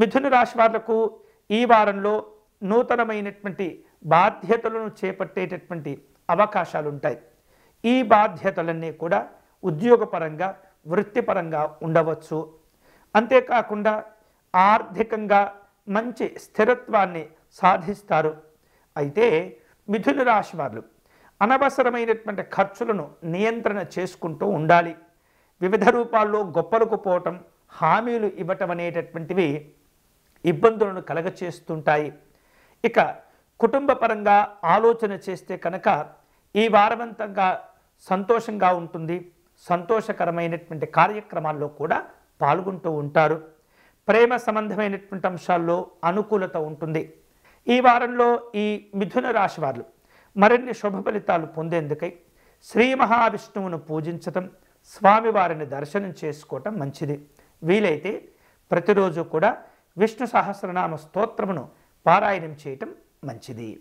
మిథున రాశి వాళ్లకు ఈ వారంలో నూతనమైనటువంటి బాధ్యతలను చేపట్టేటటువంటి అవకాశాలు ఉంటాయి. ఈ బాధ్యతలన్నీ కూడా ఉద్యోగపరంగా వృత్తిపరంగా ఉండవచ్చు. అంతేకాకుండా ఆర్థికంగా మంచి స్థిరత్వాన్ని సాధిస్తారు. అయితే మిథున రాశి వారు అనవసరమైనటువంటి ఖర్చులను నియంత్రణ చేసుకుంటూ ఉండాలి. వివిధ రూపాల్లో గొప్పలకు పోవటం, హామీలు ఇవ్వటం అనేటటువంటివి ఇబ్బందులను కలగచేస్తుంటాయి. ఇక కుటుంబ పరంగా ఆలోచన చేస్తే కనుక ఈ వారమంతంగా సంతోషంగా ఉంటుంది. సంతోషకరమైనటువంటి కార్యక్రమాల్లో కూడా పాల్గొంటూ ఉంటారు. ప్రేమ సంబంధమైనటువంటి అంశాల్లో అనుకూలత ఉంటుంది. ఈ వారంలో ఈ మిథున రాశి వారు మరిన్ని శుభ ఫలితాలు పొందేందుకై శ్రీ మహావిష్ణువును పూజించటం, స్వామివారిని దర్శనం చేసుకోవటం మంచిది. వీలైతే ప్రతిరోజు కూడా విష్ణు సహస్రనామ స్తోత్రమును పారాయణం చేయటం మంచిది.